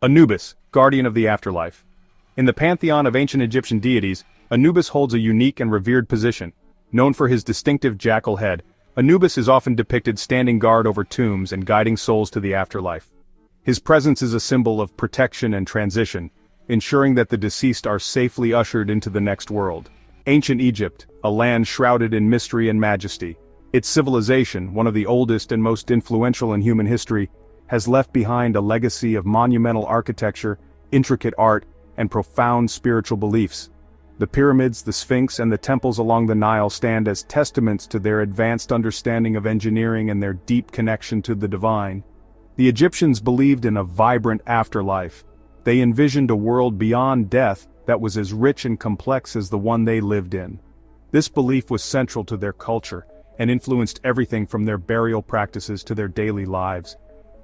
Anubis, guardian of the afterlife. In the pantheon of ancient Egyptian deities, Anubis holds a unique and revered position. Known for his distinctive jackal head, Anubis is often depicted standing guard over tombs and guiding souls to the afterlife. His presence is a symbol of protection and transition, ensuring that the deceased are safely ushered into the next world. Ancient Egypt, a land shrouded in mystery and majesty. Its civilization, one of the oldest and most influential in human history, has left behind a legacy of monumental architecture, intricate art, and profound spiritual beliefs. The pyramids, the Sphinx, and the temples along the Nile stand as testaments to their advanced understanding of engineering and their deep connection to the divine. The Egyptians believed in a vibrant afterlife. They envisioned a world beyond death that was as rich and complex as the one they lived in. This belief was central to their culture, and influenced everything from their burial practices to their daily lives.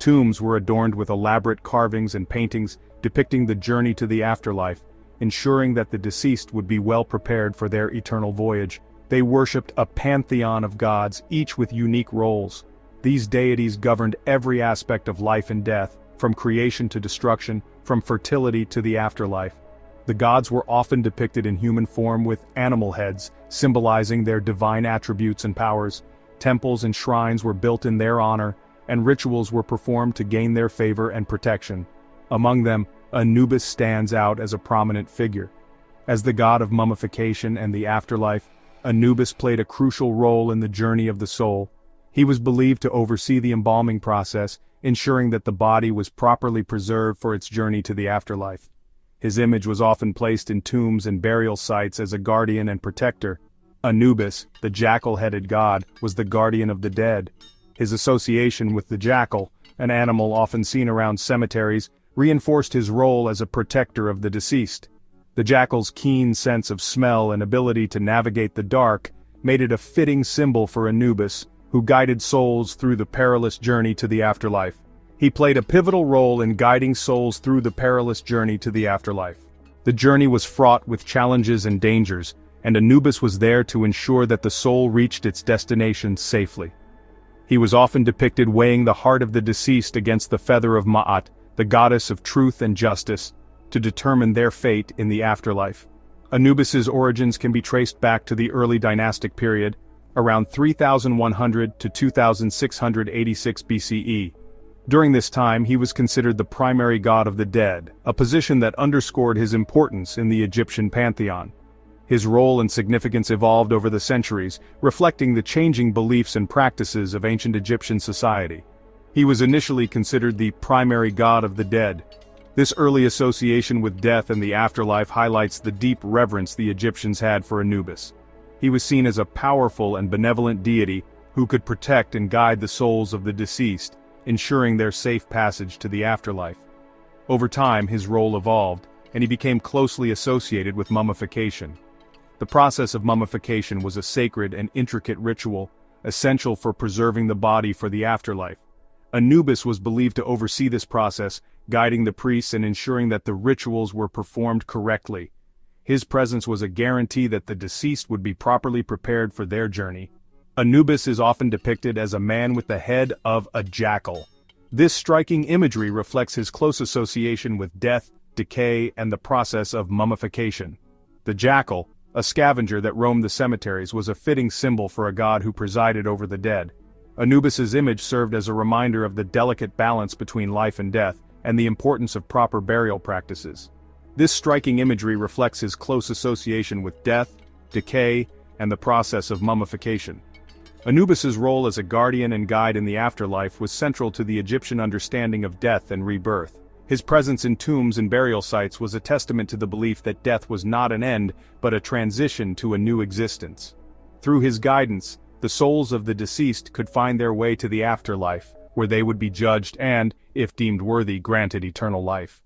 Tombs were adorned with elaborate carvings and paintings depicting the journey to the afterlife, ensuring that the deceased would be well prepared for their eternal voyage. They worshipped a pantheon of gods, each with unique roles. These deities governed every aspect of life and death, from creation to destruction, from fertility to the afterlife. The gods were often depicted in human form with animal heads, symbolizing their divine attributes and powers. Temples and shrines were built in their honor, and rituals were performed to gain their favor and protection. Among them, Anubis stands out as a prominent figure. As the god of mummification and the afterlife, Anubis played a crucial role in the journey of the soul. He was believed to oversee the embalming process, ensuring that the body was properly preserved for its journey to the afterlife. His image was often placed in tombs and burial sites as a guardian and protector. Anubis, the jackal-headed god, was the guardian of the dead. His association with the jackal, an animal often seen around cemeteries, reinforced his role as a protector of the deceased. The jackal's keen sense of smell and ability to navigate the dark made it a fitting symbol for Anubis, who guided souls through the perilous journey to the afterlife. He played a pivotal role in guiding souls through the perilous journey to the afterlife. The journey was fraught with challenges and dangers, and Anubis was there to ensure that the soul reached its destination safely. He was often depicted weighing the heart of the deceased against the feather of Ma'at, the goddess of truth and justice, to determine their fate in the afterlife. Anubis's origins can be traced back to the early dynastic period, around 3100 to 2686 BCE. During this time he was considered the primary god of the dead, a position that underscored his importance in the Egyptian pantheon. His role and significance evolved over the centuries, reflecting the changing beliefs and practices of ancient Egyptian society. He was initially considered the primary god of the dead. This early association with death and the afterlife highlights the deep reverence the Egyptians had for Anubis. He was seen as a powerful and benevolent deity who could protect and guide the souls of the deceased, ensuring their safe passage to the afterlife. Over time his role evolved, and he became closely associated with mummification. The process of mummification was a sacred and intricate ritual, essential for preserving the body for the afterlife. Anubis was believed to oversee this process, guiding the priests and ensuring that the rituals were performed correctly. His presence was a guarantee that the deceased would be properly prepared for their journey. Anubis is often depicted as a man with the head of a jackal. This striking imagery reflects his close association with death, decay, and the process of mummification. The jackal, a scavenger that roamed the cemeteries, was a fitting symbol for a god who presided over the dead. Anubis's image served as a reminder of the delicate balance between life and death, and the importance of proper burial practices. This striking imagery reflects his close association with death, decay, and the process of mummification. Anubis's role as a guardian and guide in the afterlife was central to the Egyptian understanding of death and rebirth. His presence in tombs and burial sites was a testament to the belief that death was not an end, but a transition to a new existence. Through his guidance, the souls of the deceased could find their way to the afterlife, where they would be judged and, if deemed worthy, granted eternal life.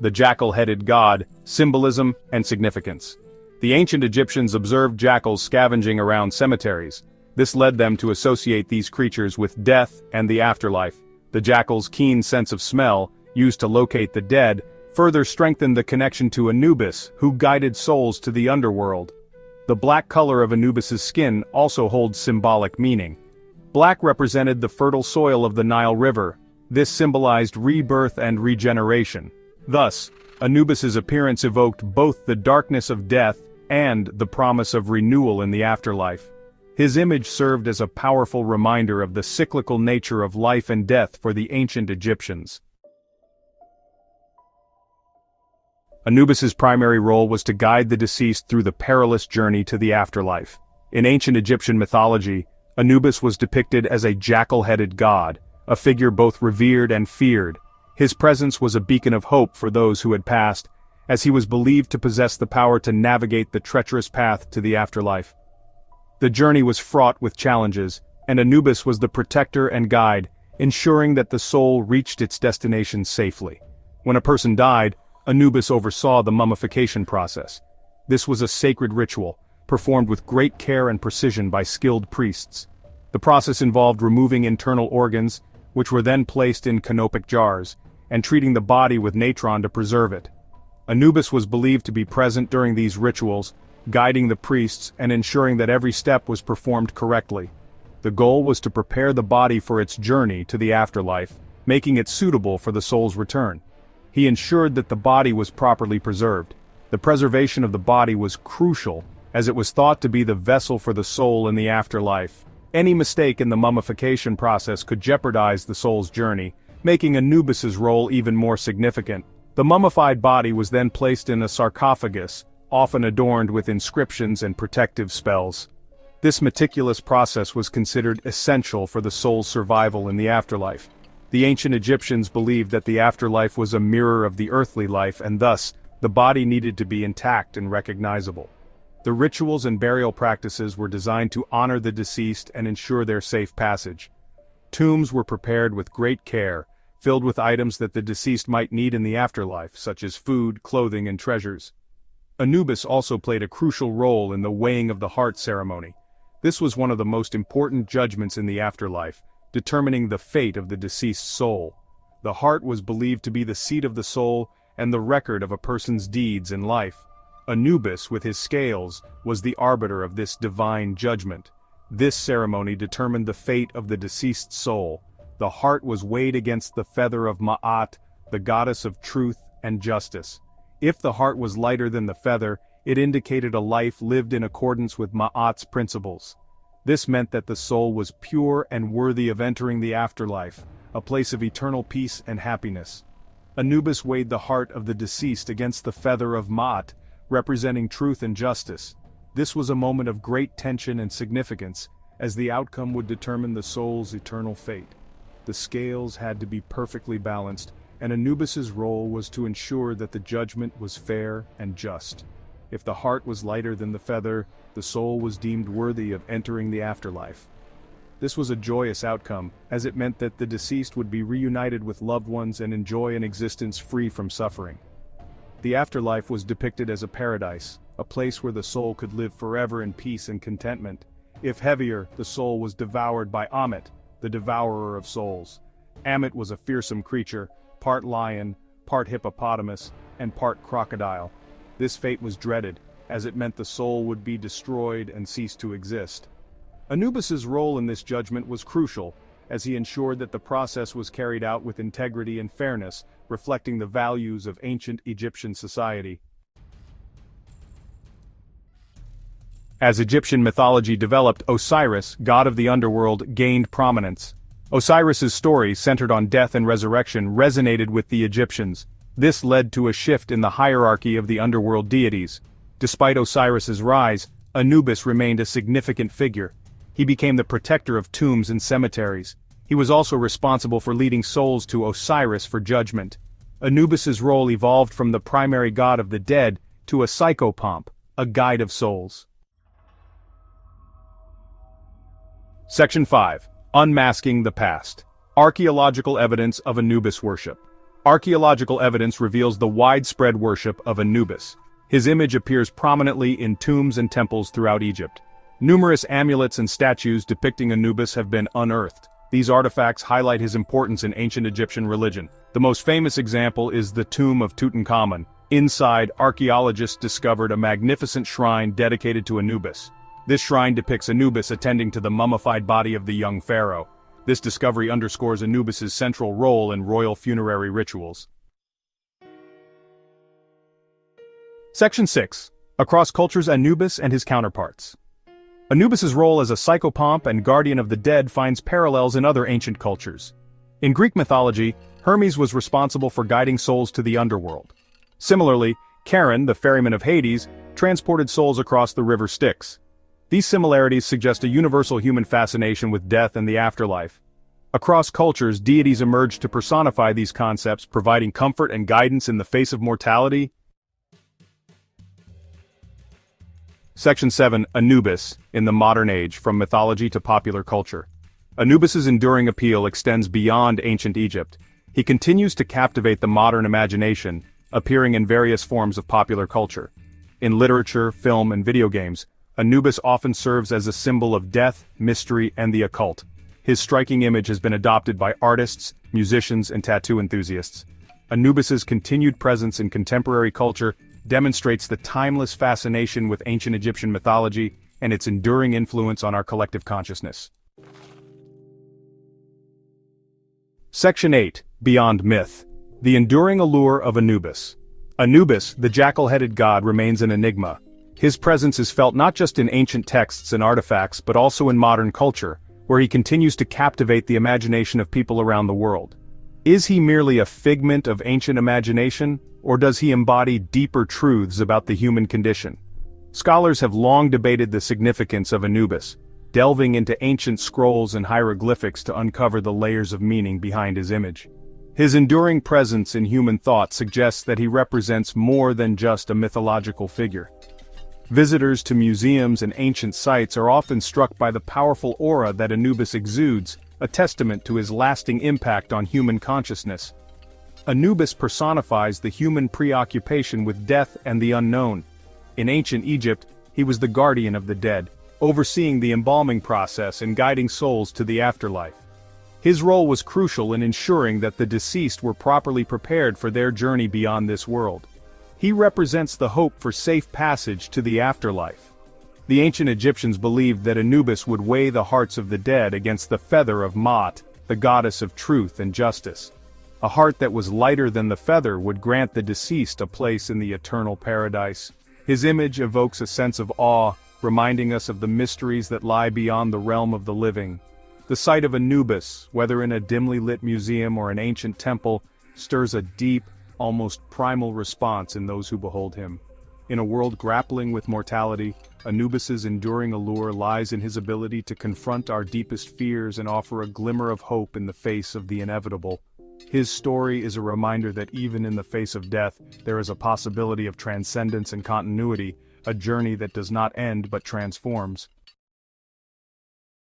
The jackal-headed god, Symbolism and Significance. The ancient Egyptians observed jackals scavenging around cemeteries. This led them to associate these creatures with death and the afterlife. The jackal's keen sense of smell, used to locate the dead, further strengthened the connection to Anubis, who guided souls to the underworld. The black color of Anubis's skin also holds symbolic meaning. Black represented the fertile soil of the Nile River, This symbolized rebirth and regeneration. Thus, Anubis's appearance evoked both the darkness of death and the promise of renewal in the afterlife. His image served as a powerful reminder of the cyclical nature of life and death for the ancient Egyptians. Anubis's primary role was to guide the deceased through the perilous journey to the afterlife. In ancient Egyptian mythology, Anubis was depicted as a jackal-headed god, a figure both revered and feared. His presence was a beacon of hope for those who had passed, as he was believed to possess the power to navigate the treacherous path to the afterlife. The journey was fraught with challenges, and Anubis was the protector and guide, ensuring that the soul reached its destination safely. When a person died, Anubis oversaw the mummification process. This was a sacred ritual, performed with great care and precision by skilled priests. The process involved removing internal organs, which were then placed in canopic jars, and treating the body with natron to preserve it. Anubis was believed to be present during these rituals, guiding the priests and ensuring that every step was performed correctly. The goal was to prepare the body for its journey to the afterlife, making it suitable for the soul's return. He ensured that the body was properly preserved. The preservation of the body was crucial, as it was thought to be the vessel for the soul in the afterlife. Any mistake in the mummification process could jeopardize the soul's journey, making Anubis's role even more significant. The mummified body was then placed in a sarcophagus, often adorned with inscriptions and protective spells. This meticulous process was considered essential for the soul's survival in the afterlife. The ancient Egyptians believed that the afterlife was a mirror of the earthly life, and thus, the body needed to be intact and recognizable. The rituals and burial practices were designed to honor the deceased and ensure their safe passage. Tombs were prepared with great care, filled with items that the deceased might need in the afterlife, such as food, clothing, and treasures. Anubis also played a crucial role in the weighing of the heart ceremony. This was one of the most important judgments in the afterlife, determining the fate of the deceased soul. The heart was believed to be the seat of the soul and the record of a person's deeds in life. Anubis, with his scales, was the arbiter of this divine judgment. This ceremony determined the fate of the deceased soul. The heart was weighed against the feather of Ma'at, the goddess of truth and justice. If the heart was lighter than the feather, it indicated a life lived in accordance with Ma'at's principles. This meant that the soul was pure and worthy of entering the afterlife, a place of eternal peace and happiness. Anubis weighed the heart of the deceased against the feather of Ma'at, representing truth and justice. This was a moment of great tension and significance, as the outcome would determine the soul's eternal fate. The scales had to be perfectly balanced, and Anubis's role was to ensure that the judgment was fair and just. If the heart was lighter than the feather, the soul was deemed worthy of entering the afterlife. This was a joyous outcome, as it meant that the deceased would be reunited with loved ones and enjoy an existence free from suffering. The afterlife was depicted as a paradise, a place where the soul could live forever in peace and contentment. If heavier, the soul was devoured by Ammit, the devourer of souls. Ammit was a fearsome creature, part lion, part hippopotamus, and part crocodile. This fate was dreaded, as it meant the soul would be destroyed and cease to exist. Anubis's role in this judgment was crucial, as he ensured that the process was carried out with integrity and fairness, reflecting the values of ancient Egyptian society. As Egyptian mythology developed, Osiris, god of the underworld, gained prominence. Osiris's story, centered on death and resurrection, resonated with the Egyptians. This led to a shift in the hierarchy of the underworld deities. Despite Osiris's rise, Anubis remained a significant figure. He became the protector of tombs and cemeteries. He was also responsible for leading souls to Osiris for judgment. Anubis's role evolved from the primary god of the dead to a psychopomp, a guide of souls. Section 5. Unmasking the Past. Archaeological evidence of Anubis worship. Archaeological evidence reveals the widespread worship of Anubis. His image appears prominently in tombs and temples throughout Egypt. Numerous amulets and statues depicting Anubis have been unearthed. These artifacts highlight his importance in ancient Egyptian religion. The most famous example is the tomb of Tutankhamun. Inside, archaeologists discovered a magnificent shrine dedicated to Anubis. This shrine depicts Anubis attending to the mummified body of the young pharaoh. This discovery underscores Anubis's central role in royal funerary rituals. Section 6. Across Cultures, Anubis and His Counterparts. Anubis's role as a psychopomp and guardian of the dead finds parallels in other ancient cultures. In Greek mythology, Hermes was responsible for guiding souls to the underworld. Similarly, Charon, the ferryman of Hades, transported souls across the river Styx. These similarities suggest a universal human fascination with death and the afterlife. Across cultures, deities emerged to personify these concepts, providing comfort and guidance in the face of mortality. Section 7. Anubis, in the modern age, from mythology to popular culture. Anubis's enduring appeal extends beyond ancient Egypt. He continues to captivate the modern imagination, appearing in various forms of popular culture. In literature, film, and video games, Anubis often serves as a symbol of death, mystery, and the occult. His striking image has been adopted by artists, musicians, and tattoo enthusiasts. Anubis's continued presence in contemporary culture demonstrates the timeless fascination with ancient Egyptian mythology and its enduring influence on our collective consciousness. Section 8. Beyond Myth. The enduring allure of Anubis. Anubis, the jackal-headed god, remains an enigma. His presence is felt not just in ancient texts and artifacts but also in modern culture, where he continues to captivate the imagination of people around the world. Is he merely a figment of ancient imagination, or does he embody deeper truths about the human condition? Scholars have long debated the significance of Anubis, delving into ancient scrolls and hieroglyphics to uncover the layers of meaning behind his image. His enduring presence in human thought suggests that he represents more than just a mythological figure. Visitors to museums and ancient sites are often struck by the powerful aura that Anubis exudes, a testament to his lasting impact on human consciousness. Anubis personifies the human preoccupation with death and the unknown. In ancient Egypt, he was the guardian of the dead, overseeing the embalming process and guiding souls to the afterlife. His role was crucial in ensuring that the deceased were properly prepared for their journey beyond this world. He represents the hope for safe passage to the afterlife. The ancient Egyptians believed that Anubis would weigh the hearts of the dead against the feather of Maat, the goddess of truth and justice. A heart that was lighter than the feather would grant the deceased a place in the eternal paradise. His image evokes a sense of awe, reminding us of the mysteries that lie beyond the realm of the living. The sight of Anubis, whether in a dimly lit museum or an ancient temple, stirs a deep, almost primal response in those who behold him. In a world grappling with mortality, Anubis's enduring allure lies in his ability to confront our deepest fears and offer a glimmer of hope in the face of the inevitable. His story is a reminder that even in the face of death, there is a possibility of transcendence and continuity, a journey that does not end but transforms.